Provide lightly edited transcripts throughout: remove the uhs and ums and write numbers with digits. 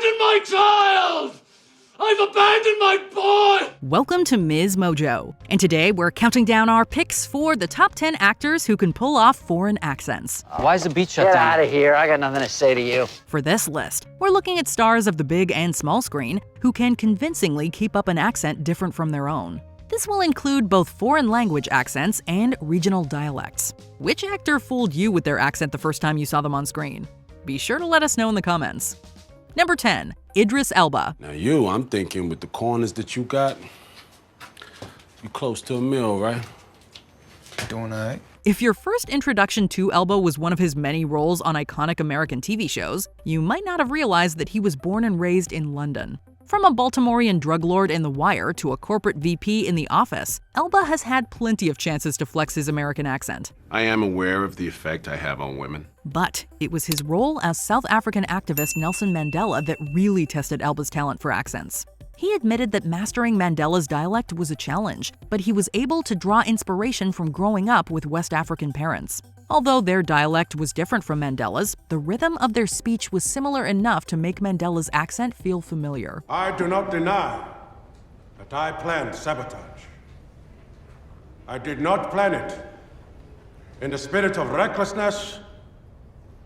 abandoned my child! I've abandoned my boy! Welcome to MsMojo, and today we're counting down our picks for the top 10 actors who can pull off foreign accents. Why is the beach shut Get down? out of here. I got nothing to say to you. For this list, we're looking at stars of the big and small screen who can convincingly keep up an accent different from their own. This will include both foreign language accents and regional dialects. Which actor fooled you with their accent the first time you saw them on screen? Be sure to let us know in the comments. Number 10. Idris Elba. Now I'm thinking with the corners that you got, you close to a meal, right? Doing all right. If your first introduction to Elba was one of his many roles on iconic American TV shows, you might not have realized that he was born and raised in London. From a Baltimorean drug lord in The Wire to a corporate VP in The Office, Elba has had plenty of chances to flex his American accent. I am aware of the effect I have on women. But it was his role as South African activist Nelson Mandela that really tested Elba's talent for accents. He admitted that mastering Mandela's dialect was a challenge, but he was able to draw inspiration from growing up with West African parents. Although their dialect was different from Mandela's, the rhythm of their speech was similar enough to make Mandela's accent feel familiar. I do not deny that I planned sabotage. I did not plan it in the spirit of recklessness,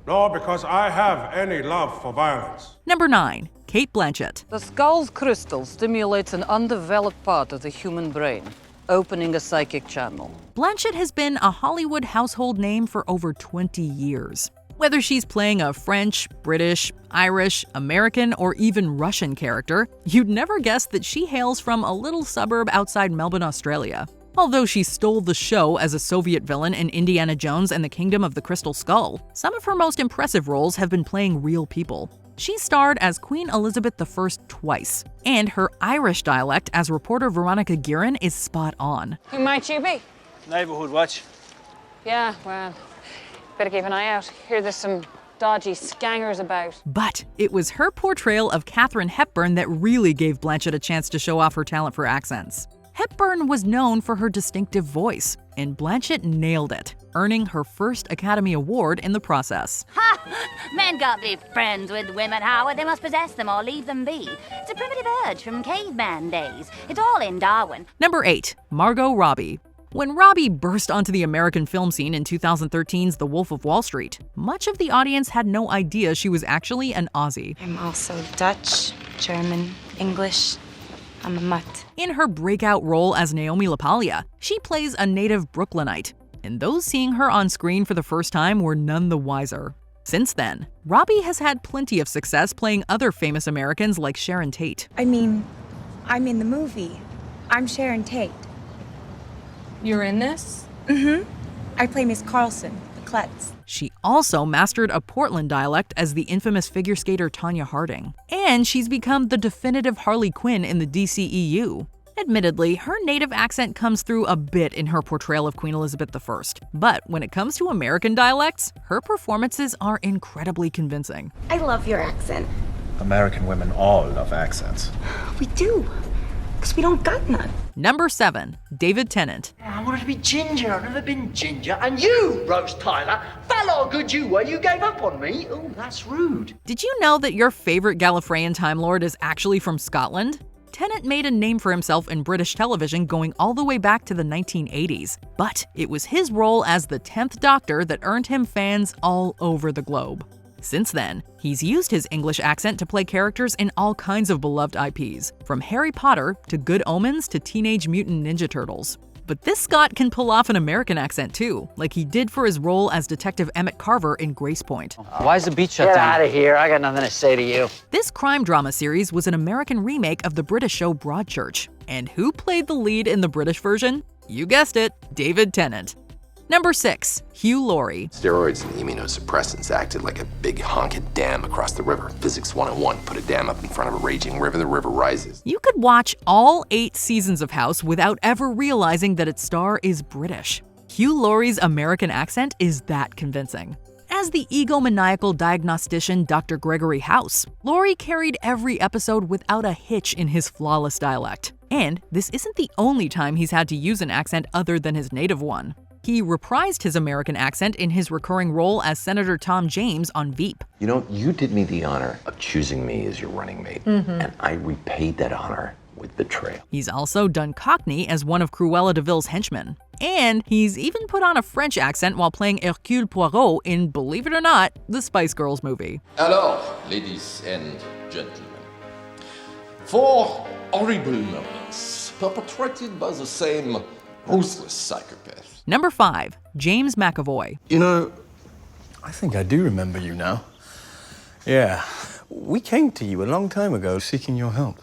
nor because I have any love for violence. Number 9. Cate Blanchett. The skull's crystal stimulates an undeveloped part of the human brain, opening a psychic channel. Blanchett has been a Hollywood household name for over 20 years. Whether she's playing a French, British, Irish, American, or even Russian character, you'd never guess that she hails from a little suburb outside Melbourne, Australia. Although she stole the show as a Soviet villain in Indiana Jones and the Kingdom of the Crystal Skull, some of her most impressive roles have been playing real people. She starred as Queen Elizabeth I twice, and her Irish dialect as reporter Veronica Guerin is spot on. Who might you be? Neighborhood watch. Yeah, well, better keep an eye out. Hear there's some dodgy scangers about. But it was her portrayal of Katharine Hepburn that really gave Blanchett a chance to show off her talent for accents. Hepburn was known for her distinctive voice, and Blanchett nailed it, earning her first Academy Award in the process. Ha! Men can't be friends with women, Howard. They must possess them or leave them be. It's a primitive urge from caveman days. It's all in Darwin. Number 8. Margot Robbie. When Robbie burst onto the American film scene in 2013's The Wolf of Wall Street, much of the audience had no idea she was actually an Aussie. I'm also Dutch, German, English. I'm a mutt. In her breakout role as Naomi LaPaglia, she plays a native Brooklynite, and those seeing her on screen for the first time were none the wiser. Since then, Robbie has had plenty of success playing other famous Americans like Sharon Tate. I mean, I'm in the movie. I'm Sharon Tate. You're in this? Mm-hmm. I play Miss Carlson, the klutz. She also mastered a Portland dialect as the infamous figure skater Tonya Harding. And she's become the definitive Harley Quinn in the DCEU. Admittedly, her native accent comes through a bit in her portrayal of Queen Elizabeth I. But when it comes to American dialects, her performances are incredibly convincing. I love your accent. American women all love accents. We do, because we don't got none. Number 7. David Tennant. I wanted to be ginger. I've never been ginger. And you, Rose Tyler, fell how good you were. You gave up on me. Oh, that's rude. Did you know that your favorite Gallifreyan Time Lord is actually from Scotland? Tennant made a name for himself in British television going all the way back to the 1980s. But it was his role as the 10th Doctor that earned him fans all over the globe. Since then, he's used his English accent to play characters in all kinds of beloved IPs, from Harry Potter to Good Omens to Teenage Mutant Ninja Turtles. But this Scot can pull off an American accent too, like he did for his role as Detective Emmett Carver in Grace Point. Why is the beach shut Get down? out of here. I got nothing to say to you. This crime drama series was an American remake of the British show Broadchurch. And who played the lead in the British version? You guessed it, David Tennant. Number 6. Hugh Laurie. Steroids and immunosuppressants acted like a big honking dam across the river. Physics 101, put a dam up in front of a raging river, the river rises. You could watch all 8 seasons of House without ever realizing that its star is British. Hugh Laurie's American accent is that convincing. As the egomaniacal diagnostician Dr. Gregory House, Laurie carried every episode without a hitch in his flawless dialect. And this isn't the only time he's had to use an accent other than his native one. He reprised his American accent in his recurring role as Senator Tom James on Veep. You know, you did me the honor of choosing me as your running mate, and I repaid that honor with betrayal. He's also done Cockney as one of Cruella de Vil's henchmen. And he's even put on a French accent while playing Hercule Poirot in, believe it or not, the Spice Girls movie. Alors, ladies and gentlemen, 4 horrible murders perpetrated by the same ruthless psychopath. Number 5, James McAvoy. You know, I think I do remember you now. Yeah, we came to you a long time ago seeking your help.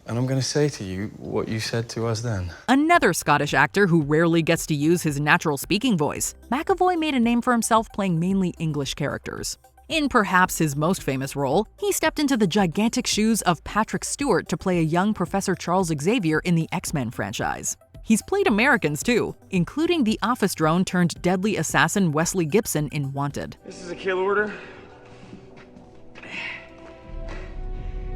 And I'm going to say to you what you said to us then. Another Scottish actor who rarely gets to use his natural speaking voice, McAvoy made a name for himself playing mainly English characters. In perhaps his most famous role, he stepped into the gigantic shoes of Patrick Stewart to play a young Professor Charles Xavier in the X-Men franchise. He's played Americans too, including the office drone turned deadly assassin Wesley Gibson in Wanted. This is a kill order.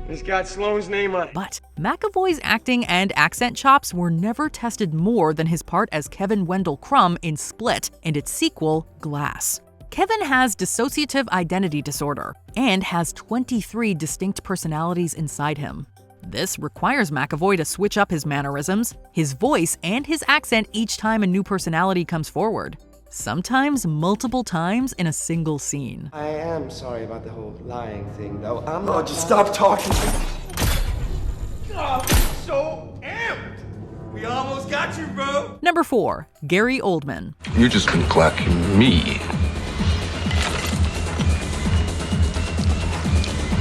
It's got Sloane's name on it. But McAvoy's acting and accent chops were never tested more than his part as Kevin Wendell Crumb in Split and its sequel, Glass. Kevin has dissociative identity disorder and has 23 distinct personalities inside him. This requires McAvoy to switch up his mannerisms, his voice, and his accent each time a new personality comes forward. Sometimes multiple times in a single scene. I am sorry about the whole lying thing, though. Oh, just stop talking. Oh, I'm so amped. We almost got you, bro. Number 4, Gary Oldman. You've just been clacking me.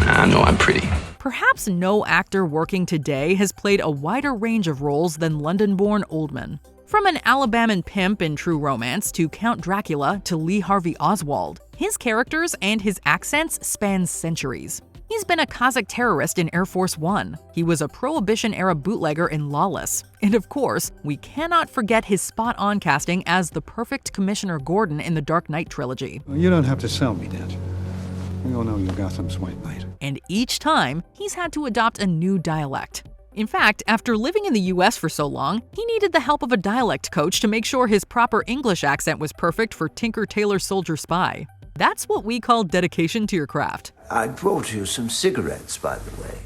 I know I'm pretty. Perhaps no actor working today has played a wider range of roles than London-born Oldman. From an Alabaman pimp in True Romance to Count Dracula to Lee Harvey Oswald, his characters and his accents span centuries. He's been a Kazakh terrorist in Air Force One. He was a Prohibition-era bootlegger in Lawless. And of course, we cannot forget his spot-on casting as the perfect Commissioner Gordon in the Dark Knight trilogy. Well, you don't have to sell me that. We all know you're Gotham's White Knight. And each time, he's had to adopt a new dialect. In fact, after living in the US for so long, he needed the help of a dialect coach to make sure his proper English accent was perfect for Tinker Tailor Soldier Spy. That's what we call dedication to your craft. I brought you some cigarettes, by the way.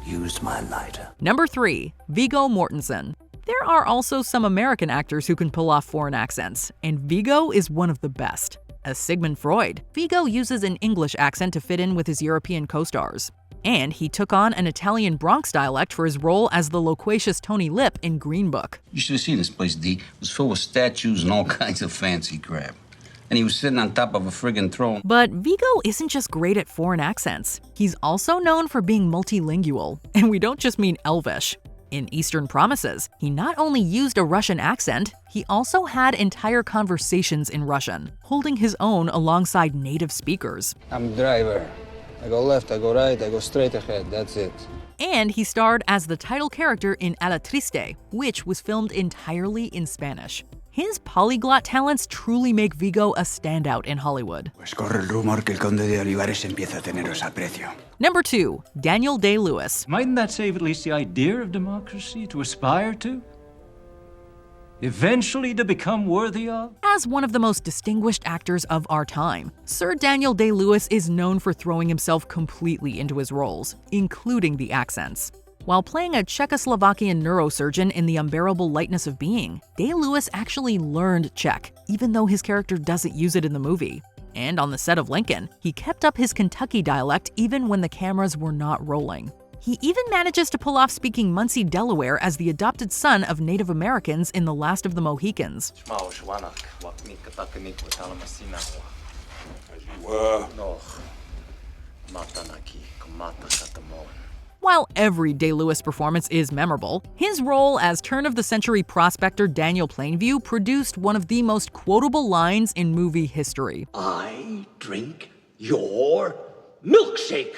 Use my lighter. Number 3, Viggo Mortensen. There are also some American actors who can pull off foreign accents, and Viggo is one of the best. As Sigmund Freud, Viggo uses an English accent to fit in with his European co-stars. And he took on an Italian Bronx dialect for his role as the loquacious Tony Lip in Green Book. You should have seen this place, D. It was filled with statues and all kinds of fancy crap. And he was sitting on top of a friggin' throne. But Viggo isn't just great at foreign accents. He's also known for being multilingual. And we don't just mean Elvish. In Eastern Promises, he not only used a Russian accent, he also had entire conversations in Russian, holding his own alongside native speakers. I'm a driver. I go left, I go right, I go straight ahead, that's it. And he starred as the title character in A la Triste, which was filmed entirely in Spanish. His polyglot talents truly make Viggo a standout in Hollywood. Pues corre el rumor que el conde de Olivares empieza a teneros aprecio. Number 2, Daniel Day-Lewis. Mightn't that save at least the idea of democracy to aspire to? Eventually to become worthy of? As one of the most distinguished actors of our time, Sir Daniel Day-Lewis is known for throwing himself completely into his roles, including the accents. While playing a Czechoslovakian neurosurgeon in The Unbearable Lightness of Being, Day-Lewis actually learned Czech, even though his character doesn't use it in the movie. And on the set of Lincoln, he kept up his Kentucky dialect even when the cameras were not rolling. He even manages to pull off speaking Muncie, Delaware as the adopted son of Native Americans in The Last of the Mohicans. While every Day-Lewis performance is memorable, his role as turn-of-the-century prospector Daniel Plainview produced one of the most quotable lines in movie history. I drink your milkshake.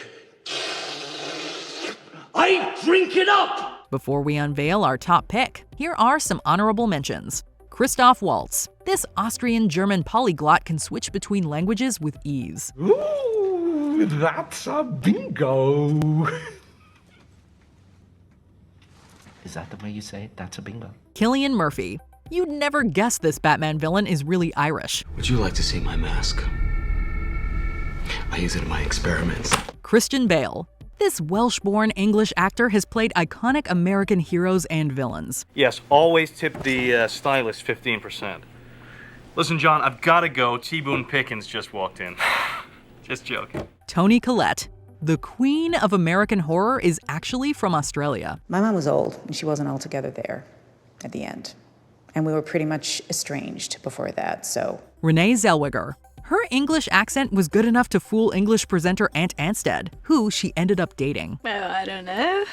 I drink it up! Before we unveil our top pick, here are some honorable mentions. Christoph Waltz. This Austrian-German polyglot can switch between languages with ease. Ooh, that's a bingo! Is that the way you say it? That's a bingo. Cillian Murphy. You'd never guess this Batman villain is really Irish. Would you like to see my mask? I use it in my experiments. Christian Bale. This Welsh-born English actor has played iconic American heroes and villains. Yes, always tip the stylist 15%. Listen, John, I've got to go. T. Boone Pickens just walked in. Just joking. Toni Collette. The queen of American horror is actually from Australia. My mom was old, and she wasn't altogether there at the end. And we were pretty much estranged before that, so... Renee Zellweger. Her English accent was good enough to fool English presenter Aunt Anstead, who she ended up dating. Well, I don't know.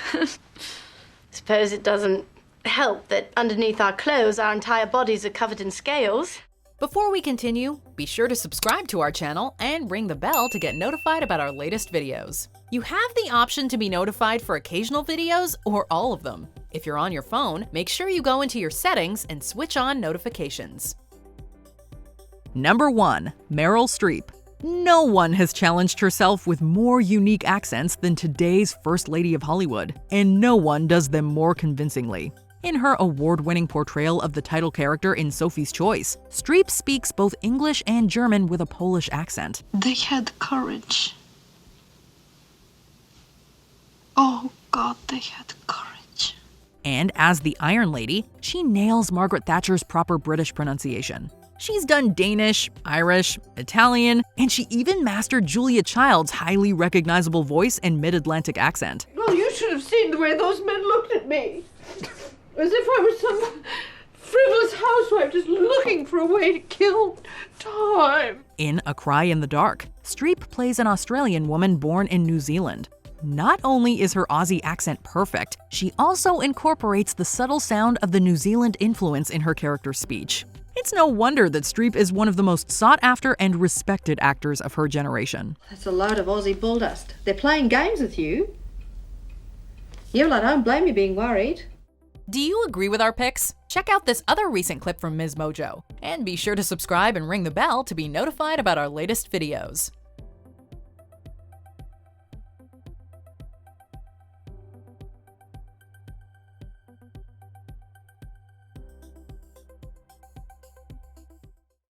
Suppose it doesn't help that underneath our clothes, our entire bodies are covered in scales. Before we continue, be sure to subscribe to our channel and ring the bell to get notified about our latest videos. You have the option to be notified for occasional videos or all of them. If you're on your phone, make sure you go into your settings and switch on notifications. Number 1. Meryl Streep. No one has challenged herself with more unique accents than today's First Lady of Hollywood, and no one does them more convincingly. In her award-winning portrayal of the title character in Sophie's Choice, Streep speaks both English and German with a Polish accent. They had courage. Oh God, they had courage. And as the Iron Lady, she nails Margaret Thatcher's proper British pronunciation. She's done Danish, Irish, Italian, and she even mastered Julia Child's highly recognizable voice and mid-Atlantic accent. Well, you should have seen the way those men looked at me. As if I was some frivolous housewife just looking for a way to kill time. In A Cry in the Dark, Streep plays an Australian woman born in New Zealand. Not only is her Aussie accent perfect, she also incorporates the subtle sound of the New Zealand influence in her character's speech. It's no wonder that Streep is one of the most sought-after and respected actors of her generation. That's a load of Aussie bulldust. They're playing games with you. Yeah, well, I don't blame you being worried. Do you agree with our picks? Check out this other recent clip from MsMojo. And be sure to subscribe and ring the bell to be notified about our latest videos.